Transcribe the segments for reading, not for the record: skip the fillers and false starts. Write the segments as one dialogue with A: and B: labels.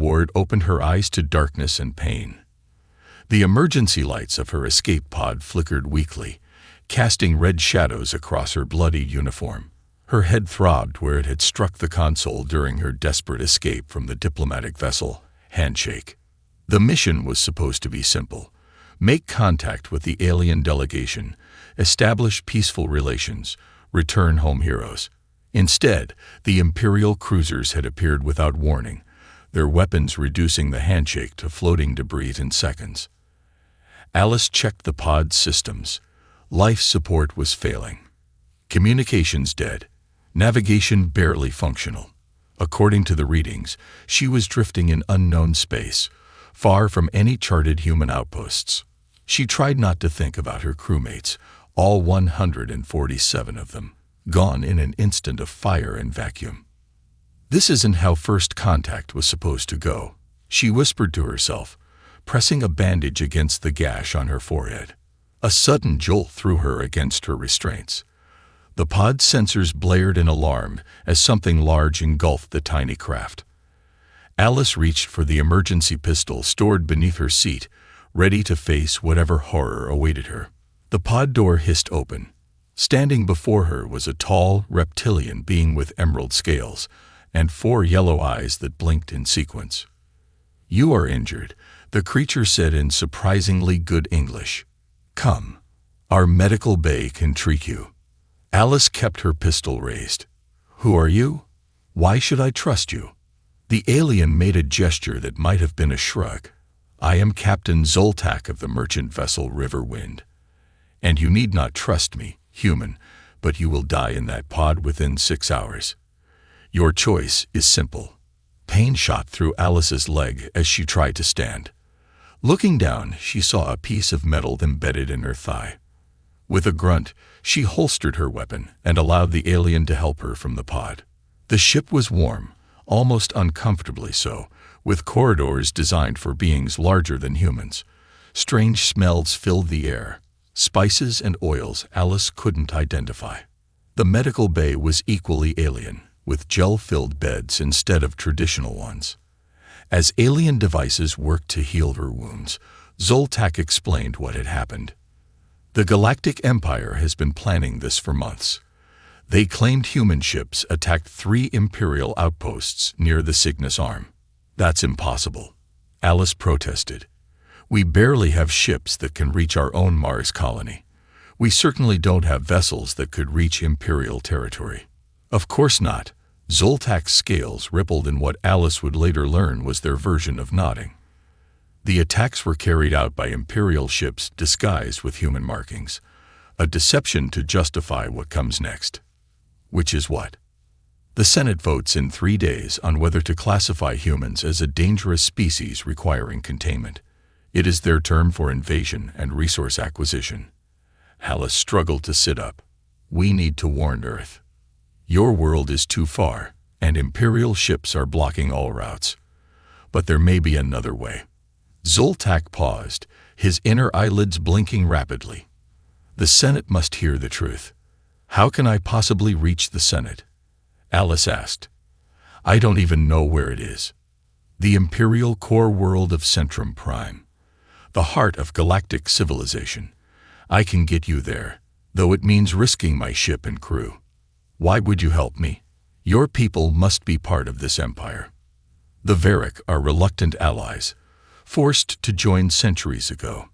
A: Ward opened her eyes to darkness and pain. The emergency lights of her escape pod flickered weakly, casting red shadows across her bloody uniform. Her head throbbed where it had struck the console during her desperate escape from the diplomatic vessel. Handshake. The mission was supposed to be simple. Make contact with the alien delegation, establish peaceful relations, return home heroes. Instead, the Imperial cruisers had appeared without warning, their weapons reducing the handshake to floating debris in seconds. Alice checked the pod's systems. Life support was failing. Communications dead. Navigation barely functional. According to the readings, she was drifting in unknown space, far from any charted human outposts. She tried not to think about her crewmates, all 147 of them, gone in an instant of fire and vacuum. This isn't how first contact was supposed to go, she whispered to herself, pressing a bandage against the gash on her forehead. A sudden jolt threw her against her restraints. The pod's sensors blared in alarm as something large engulfed the tiny craft. Alice reached for the emergency pistol stored beneath her seat, ready to face whatever horror awaited her. The pod door hissed open. Standing before her was a tall, reptilian being with emerald scales and 4 yellow eyes that blinked in sequence. "You are injured," the creature said in surprisingly good English. "Come. Our medical bay can treat you." Alice kept her pistol raised. "Who are you? Why should I trust you?" The alien made a gesture that might have been a shrug. "I am Captain Zoltak of the merchant vessel Riverwind. And you need not trust me, human, but you will die in that pod within 6 hours. Your choice is simple." Pain shot through Alice's leg as she tried to stand. Looking down, she saw a piece of metal embedded in her thigh. With a grunt, she holstered her weapon and allowed the alien to help her from the pod. The ship was warm, almost uncomfortably so, with corridors designed for beings larger than humans. Strange smells filled the air, spices and oils Alice couldn't identify. The medical bay was equally alien, with gel-filled beds instead of traditional ones. As alien devices worked to heal her wounds, Zoltak explained what had happened. "The Galactic Empire has been planning this for months. They claimed human ships attacked 3 Imperial outposts near the Cygnus Arm." "That's impossible," Alice protested. "We barely have ships that can reach our own Mars colony. We certainly don't have vessels that could reach Imperial territory." "Of course not." Zoltak's scales rippled in what Alice would later learn was their version of nodding. The attacks were carried out by Imperial ships disguised with human markings, a deception to justify what comes next. Which is what? The Senate votes in 3 days on whether to classify humans as a dangerous species requiring containment. It is their term for invasion and resource acquisition. Alice struggled to sit up. "We need to warn Earth. Your world is too far, and Imperial ships are blocking all routes. But there may be another way." Zoltak paused, his inner eyelids blinking rapidly. "The Senate must hear the truth." "How can I possibly reach the Senate?" Alice asked. "I don't even know where it is." "The Imperial core world of Centrum Prime. The heart of galactic civilization. I can get you there, though it means risking my ship and crew." "Why would you help me?" "Your people must be part of this empire. The Varric are reluctant allies, forced to join centuries ago.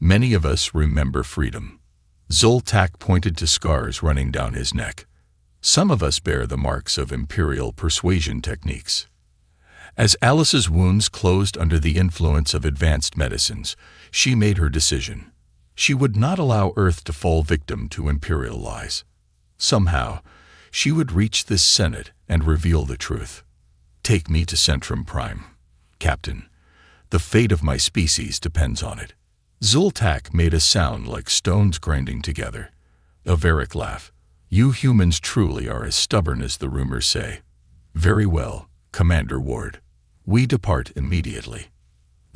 A: Many of us remember freedom." Zoltak pointed to scars running down his neck. "Some of us bear the marks of Imperial persuasion techniques." As Alice's wounds closed under the influence of advanced medicines, she made her decision. She would not allow Earth to fall victim to Imperial lies. Somehow, she would reach this Senate and reveal the truth. "Take me to Centrum Prime, Captain. The fate of my species depends on it." Zoltak made a sound like stones grinding together. A Varric laugh. "You humans truly are as stubborn as the rumors say." "Very well, Commander Ward. We depart immediately."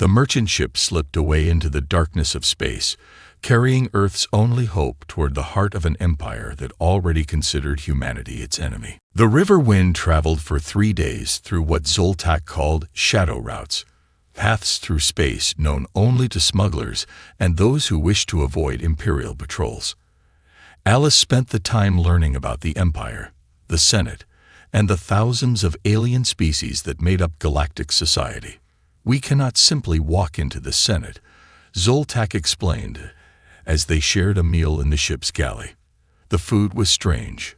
A: The merchant ship slipped away into the darkness of space, carrying Earth's only hope toward the heart of an empire that already considered humanity its enemy. The river wind traveled for 3 days through what Zoltak called shadow routes, paths through space known only to smugglers and those who wished to avoid Imperial patrols. Alice spent the time learning about the Empire, the Senate, and the thousands of alien species that made up galactic society. "We cannot simply walk into the Senate," Zoltak explained, as they shared a meal in the ship's galley. The food was strange.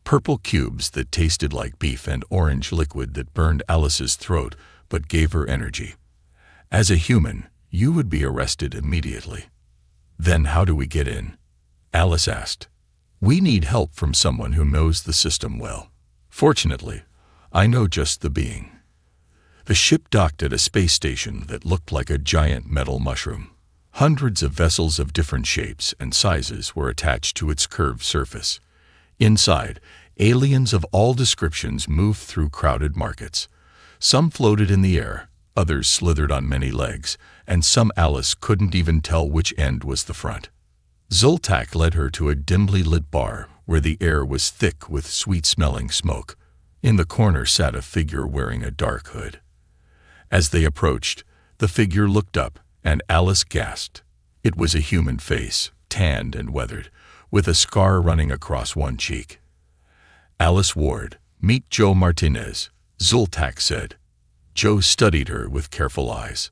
A: Purple cubes that tasted like beef and orange liquid that burned Alice's throat but gave her energy. "As a human, you would be arrested immediately." "Then how do we get in?" Alice asked. "We need help from someone who knows the system well. Fortunately, I know just the being." The ship docked at a space station that looked like a giant metal mushroom. Hundreds of vessels of different shapes and sizes were attached to its curved surface. Inside, aliens of all descriptions moved through crowded markets. Some floated in the air, others slithered on many legs, and some Alice couldn't even tell which end was the front. Zoltak led her to a dimly lit bar where the air was thick with sweet-smelling smoke. In the corner sat a figure wearing a dark hood. As they approached, the figure looked up, and Alice gasped. It was a human face, tanned and weathered, with a scar running across one cheek. "Alice Ward, meet Joe Martinez," Zoltak said. Joe studied her with careful eyes.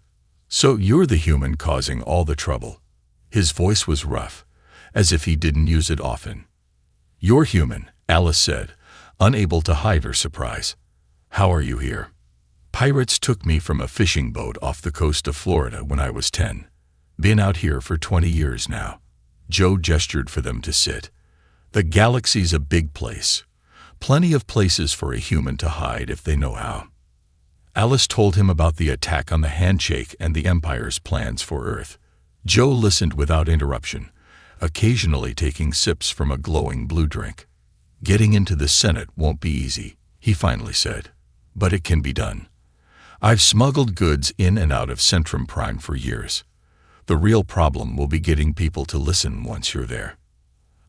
A: "So you're the human causing all the trouble." His voice was rough, as if he didn't use it often. "You're human," Alice said, unable to hide her surprise. "How are you here?" "Pirates took me from a fishing boat off the coast of Florida when I was 10. Been out here for 20 years now." Joe gestured for them to sit. "The galaxy's a big place. Plenty of places for a human to hide if they know how." Alice told him about the attack on the handshake and the Empire's plans for Earth. Joe listened without interruption, occasionally taking sips from a glowing blue drink. "Getting into the Senate won't be easy," he finally said. "But it can be done. I've smuggled goods in and out of Centrum Prime for years. The real problem will be getting people to listen once you're there."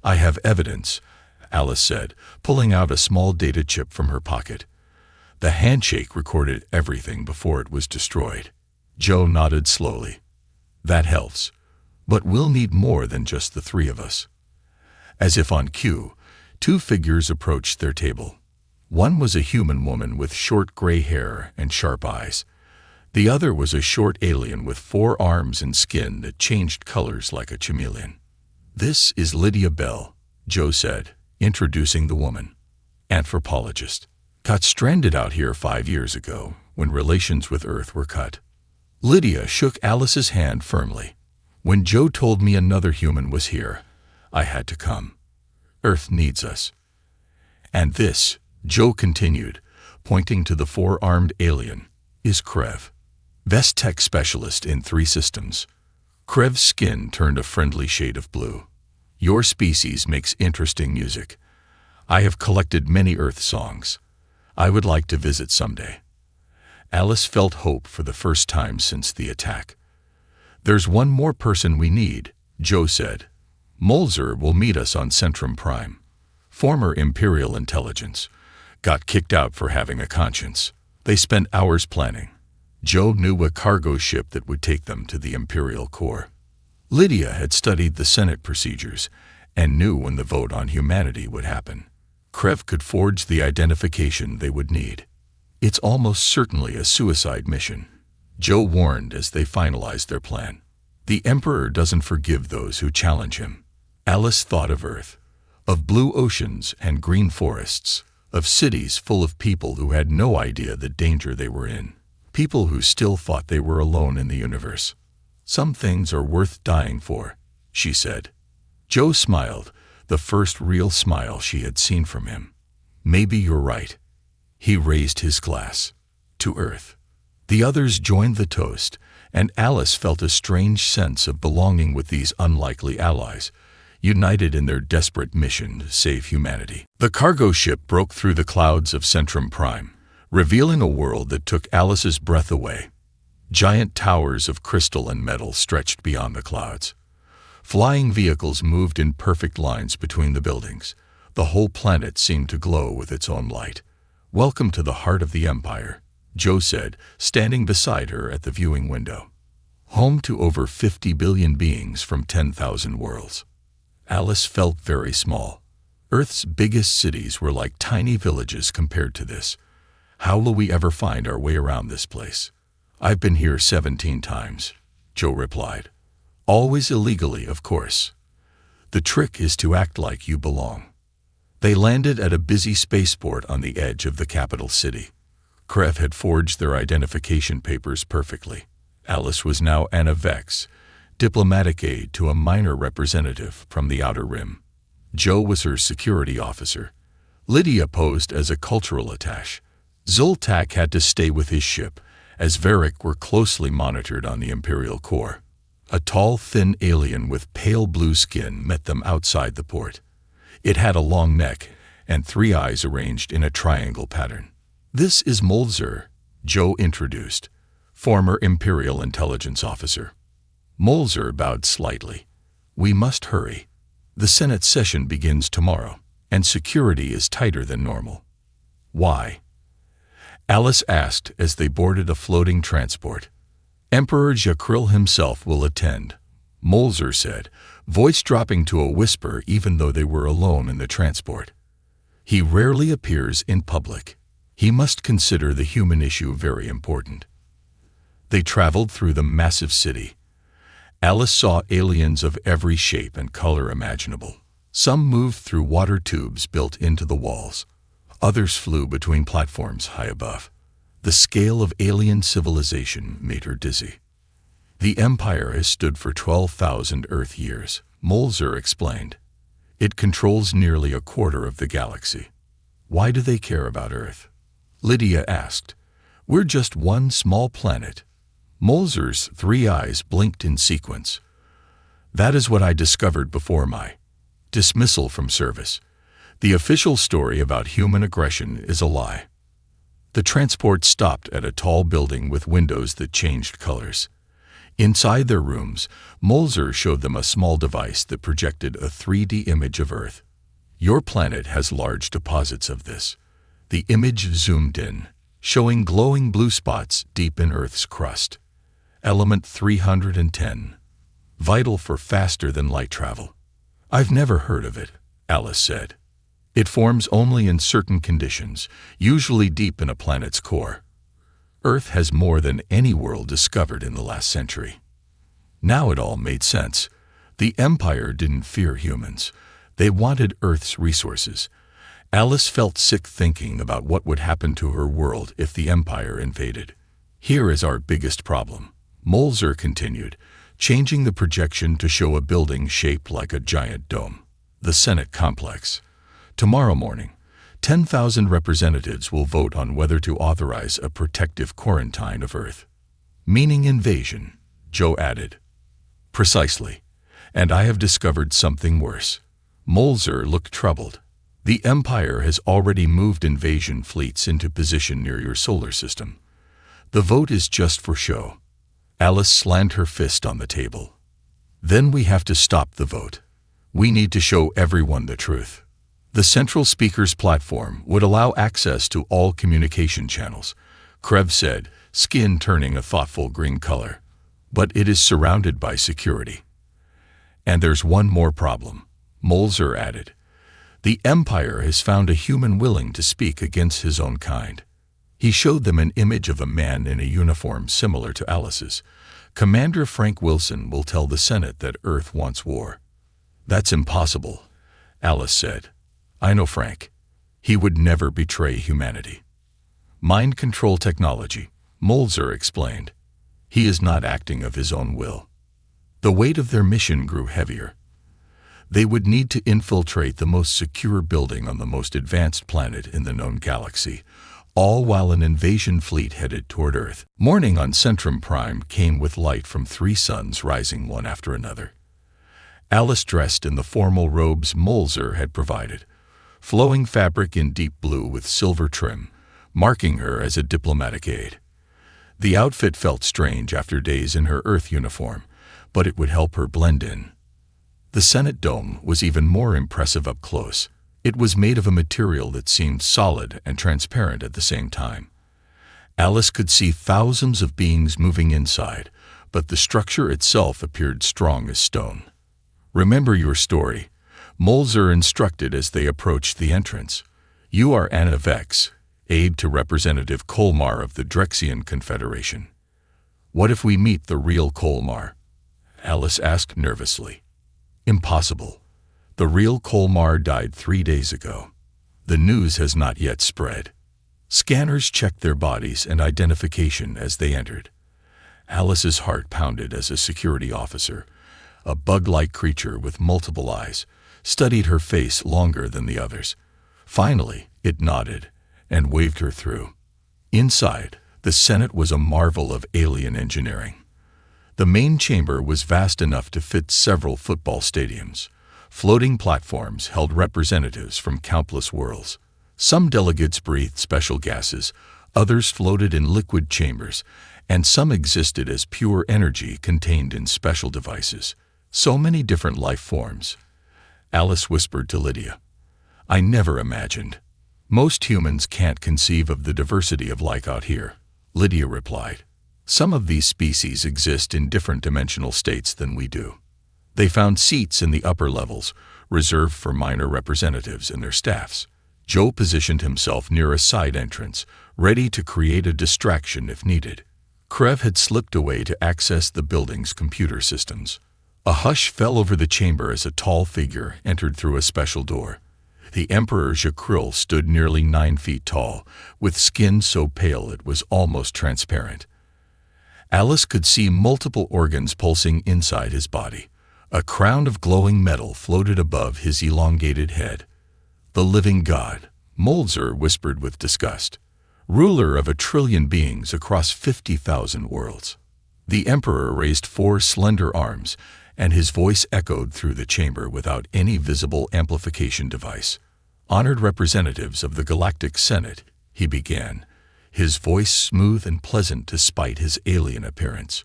A: "I have evidence," Alice said, pulling out a small data chip from her pocket. "The handshake recorded everything before it was destroyed." Joe nodded slowly. "That helps. But we'll need more than just the 3 of us." As if on cue, 2 figures approached their table. One was a human woman with short gray hair and sharp eyes. The other was a short alien with 4 arms and skin that changed colors like a chameleon. "This is Lydia Bell," Joe said, introducing the woman. "Anthropologist. Got stranded out here 5 years ago when relations with Earth were cut." Lydia shook Alice's hand firmly. "When Joe told me another human was here, I had to come. Earth needs us." "And this," Joe continued, pointing to the 4-armed alien, "is Krev. Vest-Tech specialist in 3 systems." Krev's skin turned a friendly shade of blue. "Your species makes interesting music. I have collected many Earth songs. I would like to visit someday." Alice felt hope for the first time since the attack. "There's one more person we need," Joe said. "Molzer will meet us on Centrum Prime. Former Imperial intelligence. Got kicked out for having a conscience. They spent hours planning. Joe knew a cargo ship that would take them to the Imperial core. Lydia had studied the Senate procedures and knew when the vote on humanity would happen. Krev could forge the identification they would need. It's almost certainly a suicide mission," Joe warned as they finalized their plan. "The Emperor doesn't forgive those who challenge him." Alice thought of Earth, of blue oceans and green forests, of cities full of people who had no idea the danger they were in, people who still thought they were alone in the universe. "Some things are worth dying for," she said. Joe smiled, the first real smile she had seen from him. "Maybe you're right." He raised his glass. "To Earth." The others joined the toast, and Alice felt a strange sense of belonging with these unlikely allies, united in their desperate mission to save humanity. The cargo ship broke through the clouds of Centrum Prime, revealing a world that took Alice's breath away. Giant towers of crystal and metal stretched beyond the clouds. Flying vehicles moved in perfect lines between the buildings. The whole planet seemed to glow with its own light. "Welcome to the heart of the Empire," Joe said, standing beside her at the viewing window. "Home to over 50 billion beings from 10,000 worlds." Alice felt very small. Earth's biggest cities were like tiny villages compared to this. "How will we ever find our way around this place?" "I've been here 17 times, Joe replied. "Always illegally, of course. The trick is to act like you belong." They landed at a busy spaceport on the edge of the capital city. DarkHFY had forged their identification papers perfectly. Alice was now Anna Vex, diplomatic aide to a minor representative from the Outer Rim. Joe was her security officer. Lydia posed as a cultural attaché. Zoltak had to stay with his ship, as Varric were closely monitored on the Imperial core. A tall, thin alien with pale blue skin met them outside the port. It had a long neck and 3 eyes arranged in a triangle pattern. "This is Molzer," Joe introduced, former Imperial intelligence officer. Molzer bowed slightly. "We must hurry. The Senate session begins tomorrow, and security is tighter than normal." "Why?" Alice asked as they boarded a floating transport. "Emperor Jakril himself will attend," Molzer said, voice dropping to a whisper even though they were alone in the transport. "He rarely appears in public. He must consider the human issue very important." They traveled through the massive city. Alice saw aliens of every shape and color imaginable. Some moved through water tubes built into the walls. Others flew between platforms high above. The scale of alien civilization made her dizzy. "The Empire has stood for 12,000 Earth years," Molzer explained. "It controls nearly a quarter of the galaxy." "Why do they care about Earth?" Lydia asked. "We're just one small planet." Molzer's 3 eyes blinked in sequence. "That is what I discovered before my dismissal from service. The official story about human aggression is a lie." The transport stopped at a tall building with windows that changed colors. Inside their rooms, Molzer showed them a small device that projected a 3D image of Earth. "Your planet has large deposits of this." The image zoomed in, showing glowing blue spots deep in Earth's crust. Element 310. Vital for faster-than-light travel. "I've never heard of it," Alice said. "It forms only in certain conditions, usually deep in a planet's core. Earth has more than any world discovered in the last century." Now it all made sense. The Empire didn't fear humans. They wanted Earth's resources. Alice felt sick thinking about what would happen to her world if the Empire invaded. "Here is our biggest problem," Molzer continued, changing the projection to show a building shaped like a giant dome. "The Senate complex. Tomorrow morning, 10,000 representatives will vote on whether to authorize a protective quarantine of Earth." "Meaning invasion," Joe added. "Precisely. And I have discovered something worse." Molzer looked troubled. "The Empire has already moved invasion fleets into position near your solar system. The vote is just for show." Alice slammed her fist on the table. "Then we have to stop the vote. We need to show everyone the truth." The central speaker's platform would allow access to all communication channels, DarkHFY said, skin turning a thoughtful green color. "But it is surrounded by security." "And there's one more problem," Molzer added. "The Empire has found a human willing to speak against his own kind." He showed them an image of a man in a uniform similar to Alice's. "Commander Frank Wilson will tell the Senate that Earth wants war." "That's impossible," Alice said. "I know Frank. He would never betray humanity." "Mind control technology," Molzer explained. "He is not acting of his own will." The weight of their mission grew heavier. They would need to infiltrate the most secure building on the most advanced planet in the known galaxy, all while an invasion fleet headed toward Earth. Morning on Centrum Prime came with light from 3 suns rising one after another. Alice dressed in the formal robes Molzer had provided, flowing fabric in deep blue with silver trim, marking her as a diplomatic aide. The outfit felt strange after days in her Earth uniform, but it would help her blend in. The Senate dome was even more impressive up close. It was made of a material that seemed solid and transparent at the same time. Alice could see thousands of beings moving inside, but the structure itself appeared strong as stone. "Remember your story," Molzer instructed as they approached the entrance. "You are Anna Vex, aide to Representative Colmar of the Drexian Confederation." "What if we meet the real Colmar?" Alice asked nervously. "Impossible. The real Colmar died 3 days ago. The news has not yet spread." Scanners checked their bodies and identification as they entered. Alice's heart pounded as a security officer, a bug-like creature with multiple eyes, studied her face longer than the others. Finally, it nodded and waved her through. Inside, the Senate was a marvel of alien engineering. The main chamber was vast enough to fit several football stadiums. Floating platforms held representatives from countless worlds. Some delegates breathed special gases, others floated in liquid chambers, and some existed as pure energy contained in special devices. So many different life forms. Alice whispered to Lydia. "I never imagined. Most humans can't conceive of the diversity of life out here," Lydia replied. "Some of these species exist in different dimensional states than we do." They found seats in the upper levels, reserved for minor representatives and their staffs. Joe positioned himself near a side entrance, ready to create a distraction if needed. Krev had slipped away to access the building's computer systems. A hush fell over the chamber as a tall figure entered through a special door. The Emperor Jakril stood nearly 9 feet tall, with skin so pale it was almost transparent. Alice could see multiple organs pulsing inside his body. A crown of glowing metal floated above his elongated head. "The living god," Molzer whispered with disgust. "Ruler of 1 trillion beings across 50,000 worlds." The Emperor raised 4 slender arms, and his voice echoed through the chamber without any visible amplification device. "Honored representatives of the Galactic Senate," he began, his voice smooth and pleasant despite his alien appearance.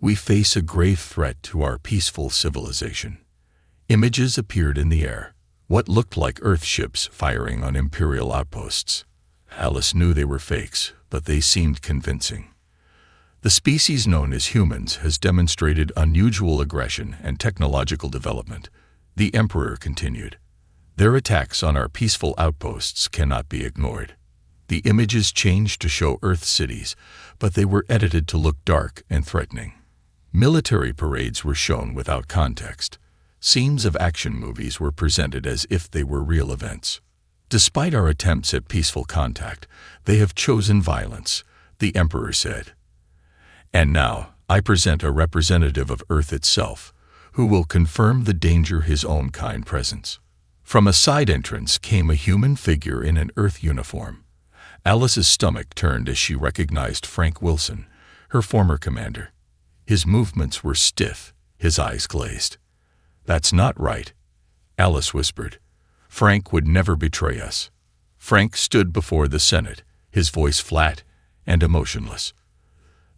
A: "We face a grave threat to our peaceful civilization." Images appeared in the air, what looked like Earth ships firing on Imperial outposts. Alice knew they were fakes, but they seemed convincing. "The species known as humans has demonstrated unusual aggression and technological development," the Emperor continued. "Their attacks on our peaceful outposts cannot be ignored." The images changed to show Earth cities, but they were edited to look dark and threatening. Military parades were shown without context. Scenes of action movies were presented as if they were real events. "Despite our attempts at peaceful contact, they have chosen violence," the Emperor said. "And now, I present a representative of Earth itself, who will confirm the danger his own kind presents." From a side entrance came a human figure in an Earth uniform. Alice's stomach turned as she recognized Frank Wilson, her former commander. His movements were stiff, his eyes glazed. "That's not right," Alice whispered. "Frank would never betray us." Frank stood before the Senate, his voice flat and emotionless.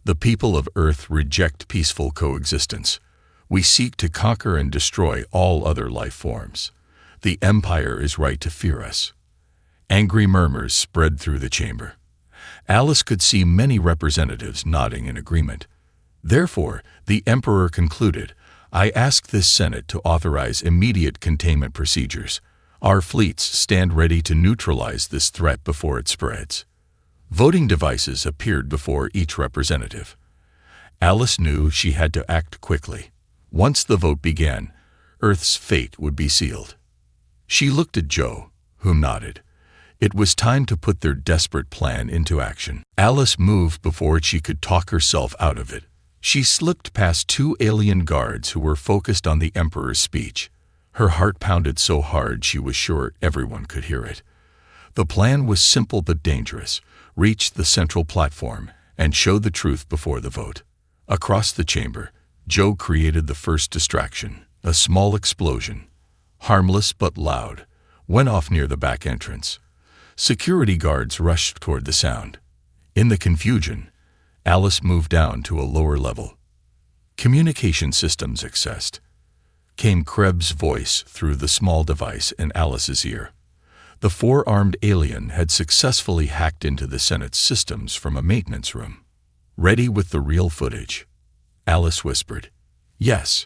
A: "The people of Earth reject peaceful coexistence. We seek to conquer and destroy all other life forms. The Empire is right to fear us." Angry murmurs spread through the chamber. Alice could see many representatives nodding in agreement. Therefore, the Emperor concluded, "I ask this Senate to authorize immediate containment procedures. Our fleets stand ready to neutralize this threat before it spreads." Voting devices appeared before each representative. Alice knew she had to act quickly. Once the vote began, Earth's fate would be sealed. She looked at Joe, who nodded. It was time to put their desperate plan into action. Alice moved before she could talk herself out of it. She slipped past 2 alien guards who were focused on the Emperor's speech. Her heart pounded so hard she was sure everyone could hear it. The plan was simple but dangerous. Reach the central platform and show the truth before the vote. Across the chamber, Joe created the first distraction. A small explosion, harmless but loud, went off near the back entrance. Security guards rushed toward the sound. In the confusion, Alice moved down to a lower level. "Communication systems accessed," came Krebs' voice through the small device in Alice's ear. The four-armed alien had successfully hacked into the Senate's systems from a maintenance room. "Ready with the real footage?" Alice whispered. "Yes.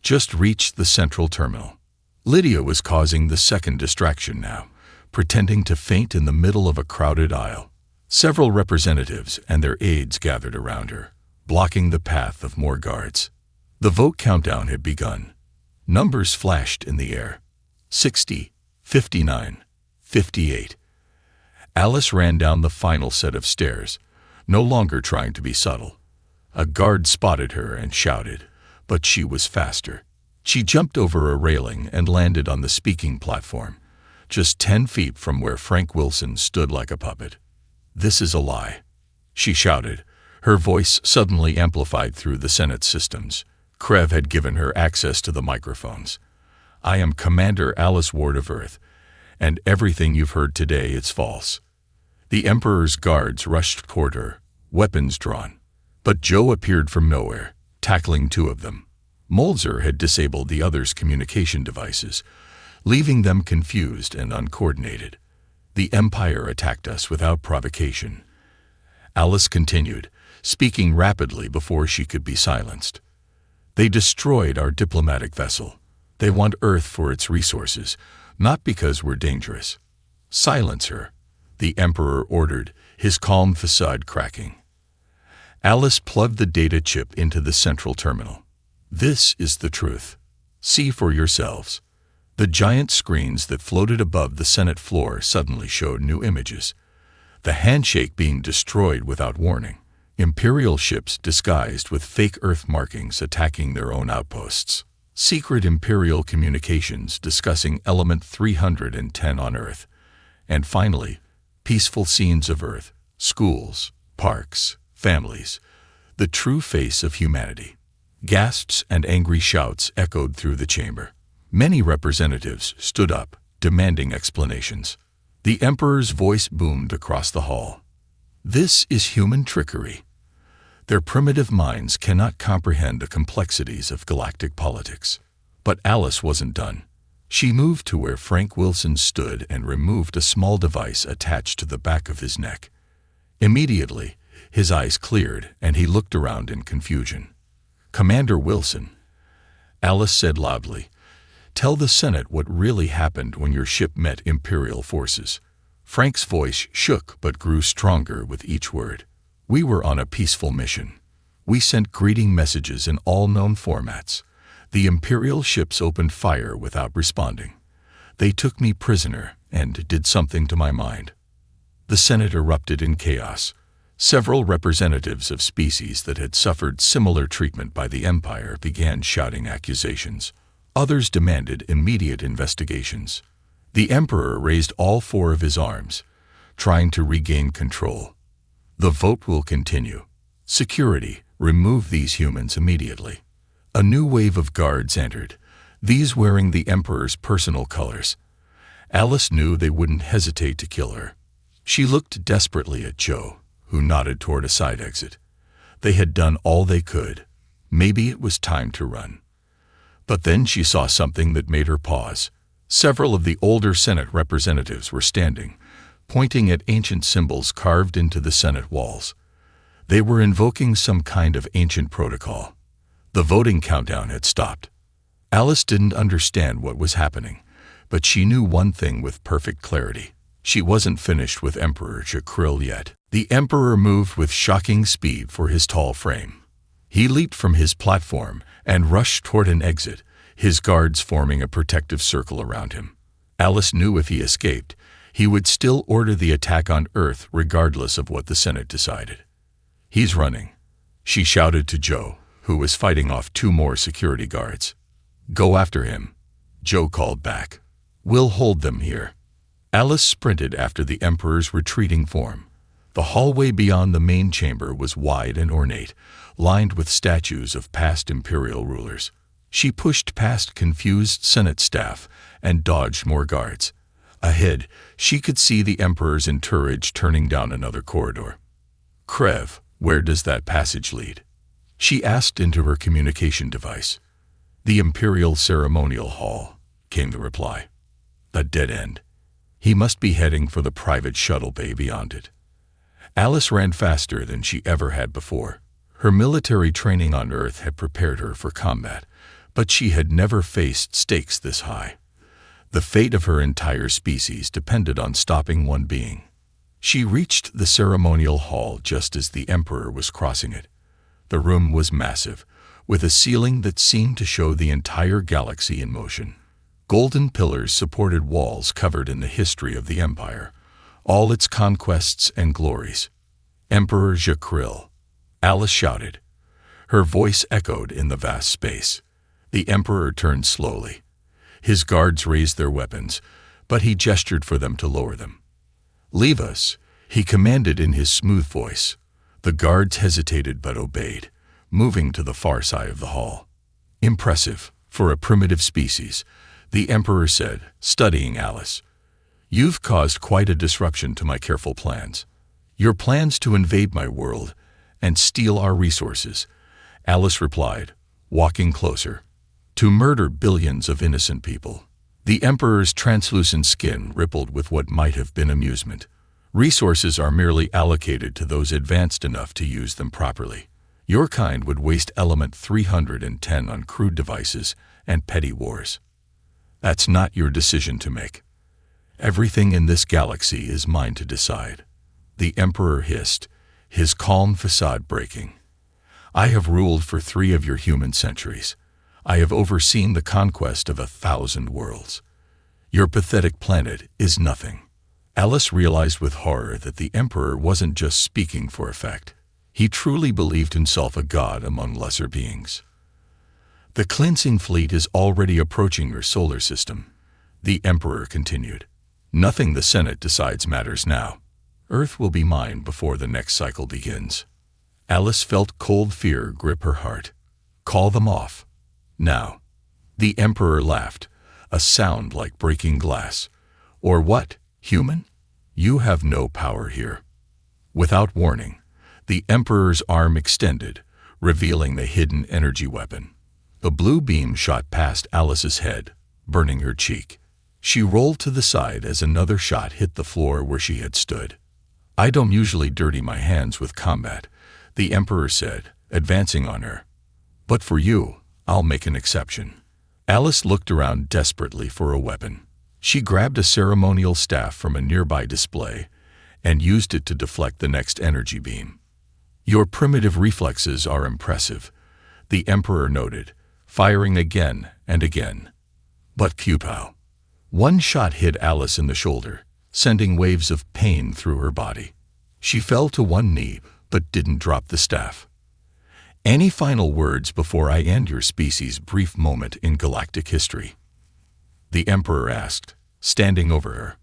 A: Just reached the central terminal." Lydia was causing the second distraction now, pretending to faint in the middle of a crowded aisle. Several representatives and their aides gathered around her, blocking the path of more guards. The vote countdown had begun. Numbers flashed in the air. 60, 59, 58. Alice ran down the final set of stairs, no longer trying to be subtle. A guard spotted her and shouted, but she was faster. She jumped over a railing and landed on the speaking platform, just 10 feet from where Frank Wilson stood like a puppet. "This is a lie," she shouted, her voice suddenly amplified through the Senate systems. Krev had given her access to the microphones. "I am Commander Alice Ward of Earth, and everything you've heard today is false." The Emperor's guards rushed toward her, weapons drawn. But Joe appeared from nowhere, tackling two of them. Molzer had disabled the others' communication devices, leaving them confused and uncoordinated. "The Empire attacked us without provocation," Alice continued, speaking rapidly before she could be silenced. "They destroyed our diplomatic vessel. They want Earth for its resources, not because we're dangerous." "Silence her," the Emperor ordered, his calm facade cracking. Alice plugged the data chip into the central terminal. "This is the truth. See for yourselves." The giant screens that floated above the Senate floor suddenly showed new images. The handshake being destroyed without warning. Imperial ships disguised with fake Earth markings attacking their own outposts. Secret Imperial communications discussing Element 310 on Earth. And finally, peaceful scenes of Earth, schools, parks, families, the true face of humanity. Gasps and angry shouts echoed through the chamber. Many representatives stood up, demanding explanations. The Emperor's voice boomed across the hall. "This is human trickery. Their primitive minds cannot comprehend the complexities of galactic politics." But Alice wasn't done. She moved to where Frank Wilson stood and removed a small device attached to the back of his neck. Immediately, his eyes cleared and he looked around in confusion. "Commander Wilson," Alice said loudly, "tell the Senate what really happened when your ship met Imperial forces." Frank's voice shook but grew stronger with each word. "We were on a peaceful mission. We sent greeting messages in all known formats. The Imperial ships opened fire without responding. They took me prisoner and did something to my mind." The Senate erupted in chaos. Several representatives of species that had suffered similar treatment by the Empire began shouting accusations. Others demanded immediate investigations. The Emperor raised all four of his arms, trying to regain control. "The vote will continue. Security, remove these humans immediately." A new wave of guards entered, these wearing the Emperor's personal colors. Alice knew they wouldn't hesitate to kill her. She looked desperately at Joe, who nodded toward a side exit. They had done all they could. Maybe it was time to run. But then she saw something that made her pause. Several of the older Senate representatives were standing, pointing at ancient symbols carved into the Senate walls. They were invoking some kind of ancient protocol. The voting countdown had stopped. Alice didn't understand what was happening, but she knew one thing with perfect clarity. She wasn't finished with Emperor Jakril yet. The Emperor moved with shocking speed for his tall frame. He leaped from his platform and rushed toward an exit, his guards forming a protective circle around him. Alice knew if he escaped, he would still order the attack on Earth regardless of what the Senate decided. "He's running," she shouted to Joe, who was fighting off two more security guards. "Go after him," Joe called back. "We'll hold them here." Alice sprinted after the Emperor's retreating form. The hallway beyond the main chamber was wide and ornate, lined with statues of past Imperial rulers. She pushed past confused Senate staff and dodged more guards. Ahead, she could see the Emperor's entourage turning down another corridor. "Krev, Where does that passage lead? She asked into her communication device. The Imperial Ceremonial Hall, came the reply. A dead end. He must be heading for the private shuttle bay beyond it. Alice ran faster than she ever had before. Her military training on Earth had prepared her for combat, but she had never faced stakes this high. The fate of her entire species depended on stopping one being. She reached the ceremonial hall just as the Emperor was crossing it. The room was massive, with a ceiling that seemed to show the entire galaxy in motion. Golden pillars supported walls covered in the history of the Empire, all its conquests and glories. Emperor Jakril, Alice shouted. Her voice echoed in the vast space. The Emperor turned slowly. His guards raised their weapons, but he gestured for them to lower them. Leave us, he commanded in his smooth voice. The guards hesitated but obeyed, moving to the far side of the hall. Impressive, for a primitive species, the Emperor said, studying Alice. You've caused quite a disruption to my careful plans. Your plans to invade my world and steal our resources, Alice replied, walking closer. To murder billions of innocent people. The Emperor's translucent skin rippled with what might have been amusement. Resources are merely allocated to those advanced enough to use them properly. Your kind would waste element 310 on crude devices and petty wars. That's not your decision to make. Everything in this galaxy is mine to decide. The Emperor hissed, his calm facade breaking. I have ruled for 3 of your human centuries. I have overseen the conquest of 1,000 worlds. Your pathetic planet is nothing. Alice realized with horror that the Emperor wasn't just speaking for effect. He truly believed himself a god among lesser beings. The cleansing fleet is already approaching your solar system, the Emperor continued. Nothing the Senate decides matters now. Earth will be mine before the next cycle begins. Alice felt cold fear grip her heart. Call them off. Now. The Emperor laughed, a sound like breaking glass. Or what, human? You have no power here. Without warning, the Emperor's arm extended, revealing the hidden energy weapon. The blue beam shot past Alice's head, burning her cheek. She rolled to the side as another shot hit the floor where she had stood. I don't usually dirty my hands with combat, the Emperor said, advancing on her. But for you, I'll make an exception. Alice looked around desperately for a weapon. She grabbed a ceremonial staff from a nearby display and used it to deflect the next energy beam. Your primitive reflexes are impressive, the Emperor noted, firing again and again. But futile. One shot hit Alice in the shoulder, sending waves of pain through her body. She fell to one knee, but didn't drop the staff. Any final words before I end your species' brief moment in galactic history? The Emperor asked, standing over her.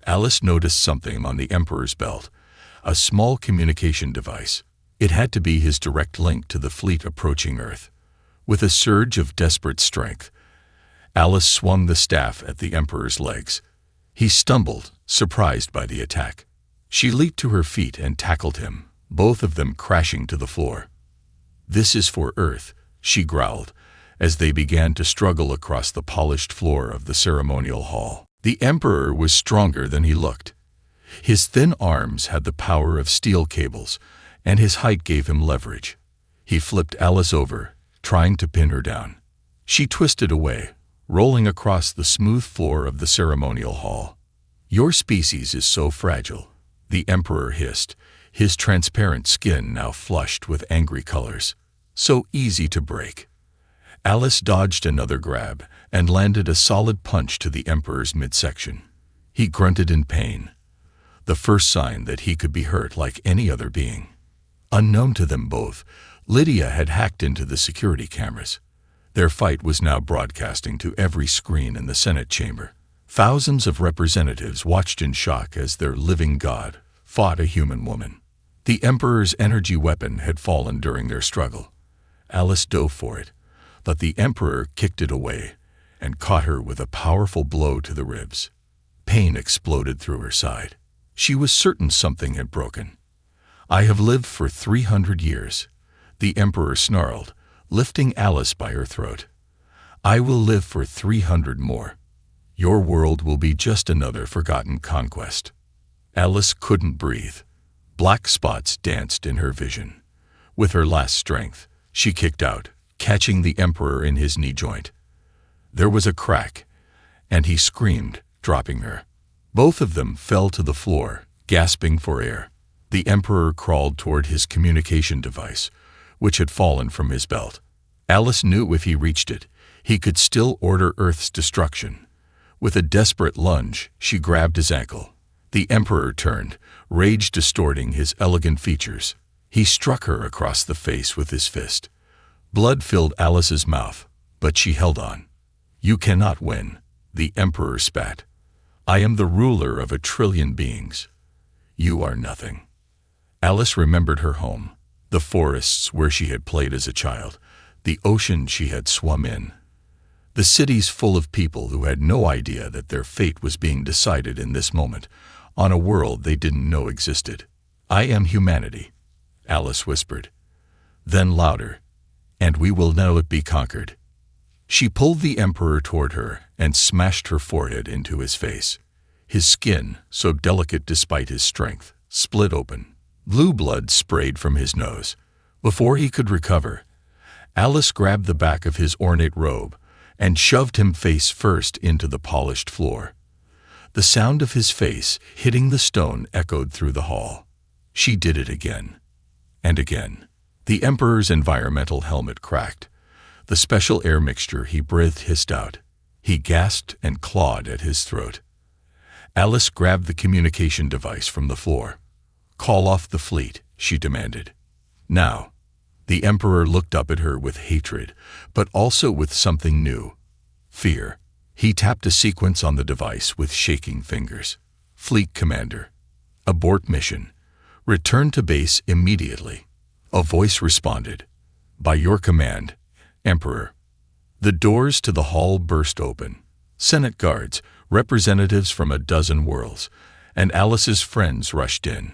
A: Alice noticed something on the Emperor's belt, a small communication device. It had to be his direct link to the fleet approaching Earth. With a surge of desperate strength, Alice swung the staff at the Emperor's legs. He stumbled, surprised by the attack. She leaped to her feet and tackled him, both of them crashing to the floor. This is for Earth, she growled, as they began to struggle across the polished floor of the ceremonial hall. The Emperor was stronger than he looked. His thin arms had the power of steel cables, and his height gave him leverage. He flipped Alice over, trying to pin her down. She twisted away, rolling across the smooth floor of the ceremonial hall. Your species is so fragile, the Emperor hissed, his transparent skin now flushed with angry colors. So easy to break. Alice dodged another grab and landed a solid punch to the Emperor's midsection. He grunted in pain, the first sign that he could be hurt like any other being. Unknown to them both, Lydia had hacked into the security cameras. Their fight was now broadcasting to every screen in the Senate chamber. Thousands of representatives watched in shock as their living god fought a human woman. The Emperor's energy weapon had fallen during their struggle. Alice dove for it, but the Emperor kicked it away and caught her with a powerful blow to the ribs. Pain exploded through her side. She was certain something had broken. I have lived for 300 years, the Emperor snarled, lifting Alice by her throat. I will live for 300 more. Your world will be just another forgotten conquest. Alice couldn't breathe. Black spots danced in her vision. With her last strength, she kicked out, catching the Emperor in his knee joint. There was a crack, and he screamed, dropping her. Both of them fell to the floor, gasping for air. The Emperor crawled toward his communication device, which had fallen from his belt. Alice knew if he reached it, he could still order Earth's destruction. With a desperate lunge, she grabbed his ankle. The Emperor turned, rage distorting his elegant features. He struck her across the face with his fist. Blood filled Alice's mouth, but she held on. You cannot win, the Emperor spat. I am the ruler of 1 trillion beings. You are nothing. Alice remembered her home, the forests where she had played as a child, the ocean she had swum in. The cities full of people who had no idea that their fate was being decided in this moment, on a world they didn't know existed. I am humanity, Alice whispered. Then louder, and we will know it be conquered. She pulled the Emperor toward her and smashed her forehead into his face. His skin, so delicate despite his strength, split open. Blue blood sprayed from his nose. Before he could recover, Alice grabbed the back of his ornate robe and shoved him face first into the polished floor. The sound of his face hitting the stone echoed through the hall. She did it again, and again. The Emperor's environmental helmet cracked. The special air mixture he breathed hissed out. He gasped and clawed at his throat. Alice grabbed the communication device from the floor. Call off the fleet, she demanded. Now. The Emperor looked up at her with hatred, but also with something new. Fear. He tapped a sequence on the device with shaking fingers. Fleet Commander. Abort mission. Return to base immediately. A voice responded. By your command, Emperor. The doors to the hall burst open. Senate guards, representatives from 12 worlds, and Alice's friends rushed in.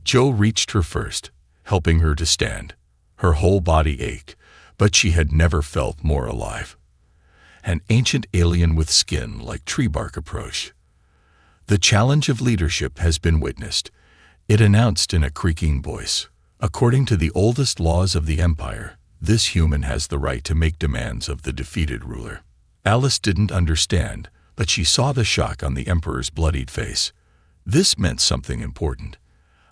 A: Joe reached her first, helping her to stand. Her whole body ached, but she had never felt more alive. An ancient alien with skin like tree bark approached. The challenge of leadership has been witnessed, it announced in a creaking voice. According to the oldest laws of the Empire, this human has the right to make demands of the defeated ruler. Alice didn't understand, but she saw the shock on the Emperor's bloodied face. This meant something important.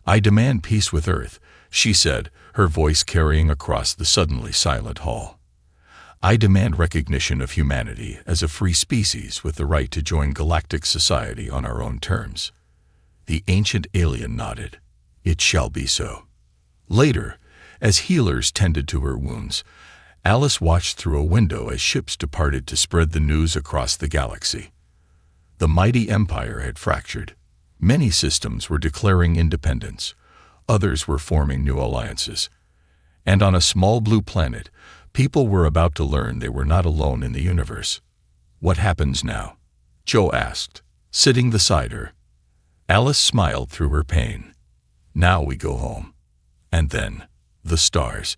A: I demand peace with Earth, she said, her voice carrying across the suddenly silent hall. I demand recognition of humanity as a free species with the right to join galactic society on our own terms. The ancient alien nodded. It shall be so. Later, as healers tended to her wounds, Alice watched through a window as ships departed to spread the news across the galaxy. The mighty empire had fractured. Many systems were declaring independence. Others were forming new alliances. And on a small blue planet, people were about to learn they were not alone in the universe. What happens now? Joe asked, sitting beside her. Alice smiled through her pain. Now we go home. And then, the stars.